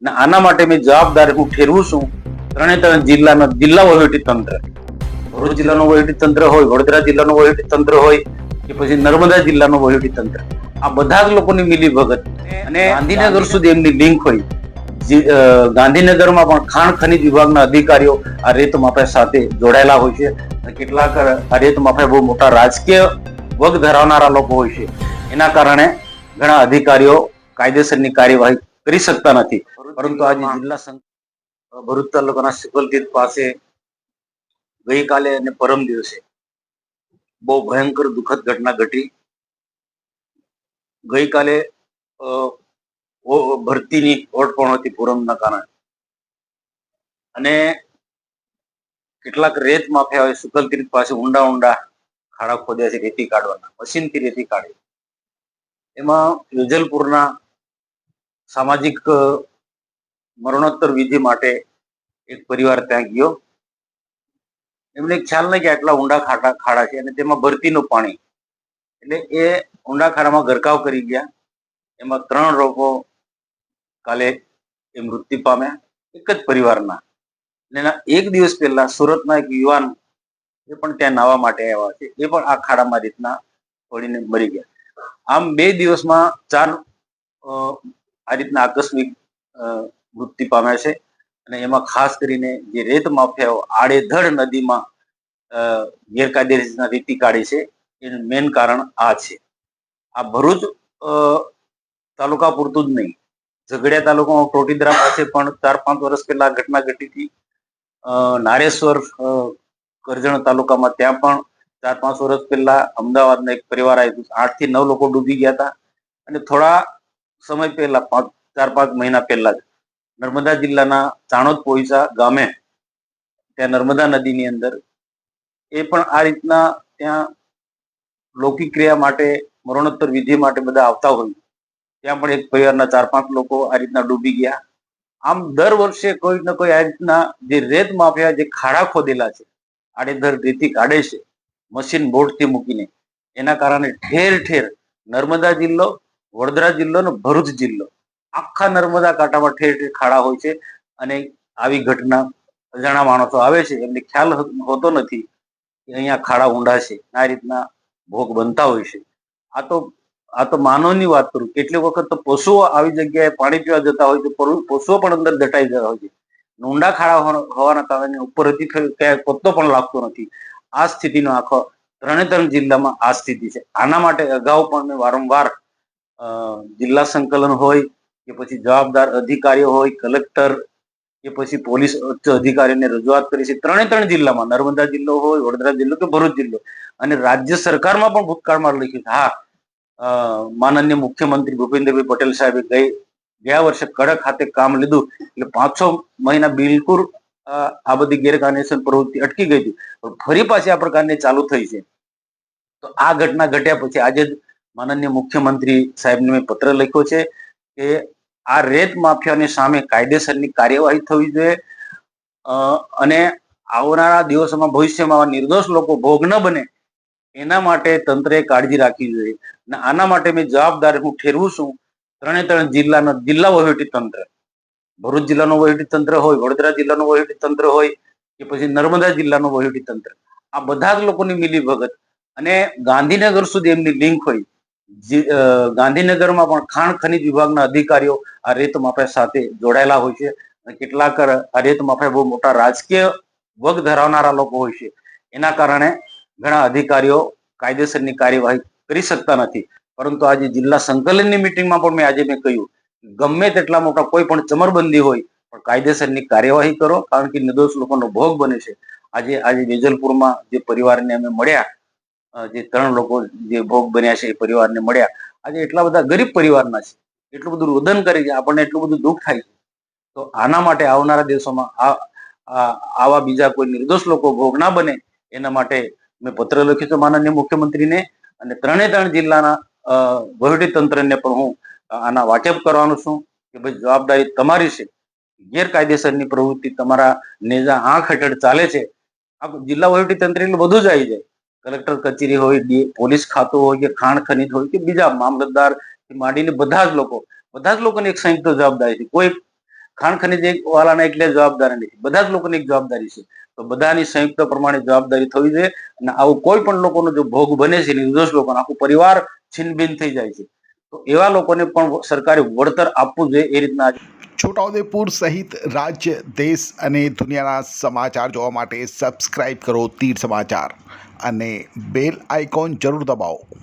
ને આના માટે મેં જવાબદાર હું ઠેરવું છું ત્રણે જિલ્લાના જિલ્લા વહીવટી તંત્ર. ભરૂચ જિલ્લાનું વહીવટી તંત્ર હોય, વડોદરા જિલ્લાનું વહીવટી તંત્ર હોય કે પછી નર્મદા જિલ્લાનું વહીવટી તંત્ર, આ બધા જ લોકોની મિલીભગત અને ગાંધીનગર સુધી એમની લિંક હોય. ગાંધીનગરમાં પણ ખાણ ખનીજ વિભાગના અધિકારીઓ આ રેત માફિયા સાથે જોડાયેલા હોય છે. કેટલાક આ રેત માફિયા બહુ મોટા રાજકીય વગ ધરાવનારા લોકો હોય છે. એના કારણે ઘણા અધિકારીઓ કાયદેસરની કાર્યવાહી કરી શકતા નથી. પરંતુ આજે જિલ્લા ભરૂચ તાલુકાના સિકલતીર્થ પાસે ગઈકાલે અને પરમ દિવસે બહુ ભયંકર દુઃખદ ઘટના ઘટી. ગઈકાલે ભરતીની ઓટ પણ હતી પૂરમના કારણે, અને કેટલાક રેત માફિયાઓએ સુકલતીર્થ પાસે ઊંડા ઊંડા ખાડા ખોદ્યા છે રેતી કાઢવાના, મશીનથી રેતી કાઢી. એમાં વેજલપુરના સામાજિક મરણોત્તર વિધિ માટે એક પરિવાર ત્યાં ગયો. એમને ખ્યાલ નહીં કે આટલા ઊંડા ખાડા છે અને તેમાં ભરતીનું પાણી, એટલે એ ઊંડા ખાડામાં ગરકાવ કરી ગયા. એમાં 3 લોકો કાલે એ મૃત્યુ પામ્યા, એક જ પરિવારના. એના એક દિવસ પહેલા સુરતના એક યુવાન એ પણ ત્યાં નાહવા માટે આવ્યા છે, એ પણ આ ખાડામાં રીતના પડીને મરી ગયા. આમ 2 દિવસમાં 4 આ રીતના આકસ્મિક મૃત્યુ પામ્યા છે. અને એમાં ખાસ કરીને જે રેત માફિયાઓ આડેધડ નદીમાં ગેરકાયદેસર રેતી કાઢી છે એનું મેઇન કારણ આ છે. આ ભરૂચ તાલુકા પૂરતું જ નહીં, ઝઘડિયા તાલુકામાં ટોટીદરા પાસે પણ 4-5 વર્ષ પહેલા ઘટના ઘટી હતી. નારેશ્વર કરજણ તાલુકામાં ત્યાં પણ 4-5 વર્ષ પહેલા અમદાવાદના એક પરિવાર આવ્યું, 8 થી 9 લોકો ડૂબી ગયા હતા. અને થોડા સમય પહેલા 4-5 મહિના પહેલા જ નર્મદા જિલ્લાના ચાણોદ પોઈસા ગામે ત્યાં નર્મદા નદીની અંદર એ પણ આ રીતના ત્યાં લૌકિક ક્રિયા માટે, મરણોત્તર વિધિ માટે બધા આવતા હોય, ત્યાં પણ એક પરિવારના 4-5 લોકો આ રીતના ડૂબી ગયા. આમ દર વર્ષે કોઈ ને કોઈ આ રીતના જે રેત માફિયા જે ખાડા ખોદેલા છે, આડેધડ રેતી કાઢે છે મશીન બોટથી મૂકીને, એના કારણે ઠેર ઠેર નર્મદા જિલ્લો, વડોદરા જિલ્લો અને ભરૂચ જિલ્લો, આખા નર્મદા કાંઠામાં ઠેર ઠેર ખાડા હોય છે. અને આવી ઘટના અજાણા માણસો આવે છે, એમને ખ્યાલ હોતો નથી કે અહીંયા ખાડા ઊંડા છે, આ રીતના ભોગ બનતા હોય છે. આ તો માનવની વાત કરું, કેટલીક વખત તો પશુઓ આવી જગ્યાએ પાણી પીવા જતા હોય તો પશુઓ પણ અંદર દટાઈ જતા હોય છે. ઊંડા ખાડા હોવાના કારણે ઉપર હજી ક્યાંય પત્તો પણ લાગતો નથી. આ સ્થિતિનો આખો 3 જિલ્લામાં આ સ્થિતિ છે. આના માટે અગાઉ પણ મેં વારંવાર જિલ્લા સંકલન હોય કે પછી જવાબદાર અધિકારીઓ હોય, કલેક્ટર કે પછી પોલીસ ઉચ્ચ અધિકારીને રજૂઆત કરી છે. 3 જિલ્લામાં, નર્મદા જિલ્લો હોય, વડોદરા જિલ્લો કે ભરૂચ જિલ્લો, અને રાજ્ય સરકારમાં પણ ભૂતકાળમાં લખ્યું. હા, માનનીય મુખ્યમંત્રી ભૂપેન્દ્રભાઈ પટેલ સાહેબે ગયા વર્ષે કડક હાથે કામ લીધું, એટલે 5-6 મહિના બિલકુલ આ બધી ગેરકાયદેસર પ્રવૃત્તિ અટકી ગઈ હતી, પણ ફરી પાછી આ પ્રકારની ચાલુ થઈ છે. તો આ ઘટના ઘટ્યા પછી આજે જ માનનીય મુખ્યમંત્રી સાહેબને મેં પત્ર લખ્યો છે કે આ રેત માફિયાની સામે કાયદેસરની કાર્યવાહી થવી જોઈએ, અને આવનારા દિવસોમાં ભવિષ્યમાં નિર્દોષ લોકો ભોગ ન બને એના માટે તંત્રએ કાળજી રાખવી જોઈએ. અને આના માટે મેં જવાબદાર હું ઠેરવું છું 3 જિલ્લાના જિલ્લા વહીવટી તંત્ર. ભરૂચ જિલ્લાનું વહીવટી તંત્ર હોય, વડોદરા જિલ્લાનું વહીવટી તંત્ર હોય કે પછી નર્મદા જિલ્લાનું વહીવટી તંત્ર, આ બધા જ લોકોની મિલીભગત અને ગાંધીનગર સુધી એમની લિંક હોય. ગાંધીનગરમાં પણ ખાણ ખનીજ વિભાગના અધિકારીઓ આ રેત માફિયા સાથે જોડાયેલા હોય છે. કેટલાક આ રેત માફિયા બહુ મોટા રાજકીય વગ ધરાવનારા લોકો હોય છે. એના કારણે ઘણા અધિકારીઓ કાયદેસરની કાર્યવાહી કરી શકતા નથી. પરંતુ આજે જિલ્લા સંકલનની મિટિંગમાં પણ મેં કહ્યું, ગમે તેટલા મોટા કોઈ પણ ચમરબંધી હોય પણ કાયદેસરની કાર્યવાહી કરો, કારણ કે નિર્દોષ લોકોનો ભોગ બને છે. આજે વેજલપુરમાં જે પરિવારને અમે મળ્યા, જે 3 લોકો જે ભોગ બન્યા છે એ પરિવારને મળ્યા, આજે એટલા બધા ગરીબ પરિવારના છે, એટલું બધું રુદન કરે છે, આપણને એટલું બધું દુઃખ થાય છે. તો આના માટે આવનારા દિવસોમાં આવા બીજા કોઈ નિર્દોષ લોકો ભોગ ના બને એના માટે મેં પત્ર લખ્યું છે માનનીય મુખ્યમંત્રીને, અને 3 જિલ્લાના વહીવટી તંત્રને પણ હું આના વાકેફ કરવાનું છું કે ભાઈ જવાબદારી તમારી છે. ગેરકાયદેસરની પ્રવૃત્તિ તમારા નેજા આંખ હેઠળ ચાલે છે. આ જિલ્લા વહીવટી તંત્ર એટલે બધું જ આવી જાય, કલેક્ટર કચેરી હોય, પોલીસ ખાતું હોય કે ખાણ ખનીજ હોય કે બીજા મામલતદાર માંડીને બધા જ લોકોની એક સંયુક્ત જવાબદારી છે. કોઈ ખાણ ખનીજ વાળાના એટલે જવાબદારી નથી, બધા જ લોકોની એક જવાબદારી છે. તો બધાની સંયુક્ત પ્રમાણે જવાબદારી થવી જોઈએ. અને આવું કોઈ પણ લોકોનો જો ભોગ બને છે, નિર્દોષ લોકોનો આખું પરિવાર છિનભિન થઈ જાય છે, તો એવા લોકોને પણ સરકારે વળતર આપવું જોઈએ. એ રીતના છોટાઉદેપુર સહિત રાજ્ય, દેશ અને દુનિયાના સમાચાર જોવા માટે સબસ્ક્રાઇબ કરો તીર સમાચાર અને બેલ આઇકોન જરૂર દબાવો.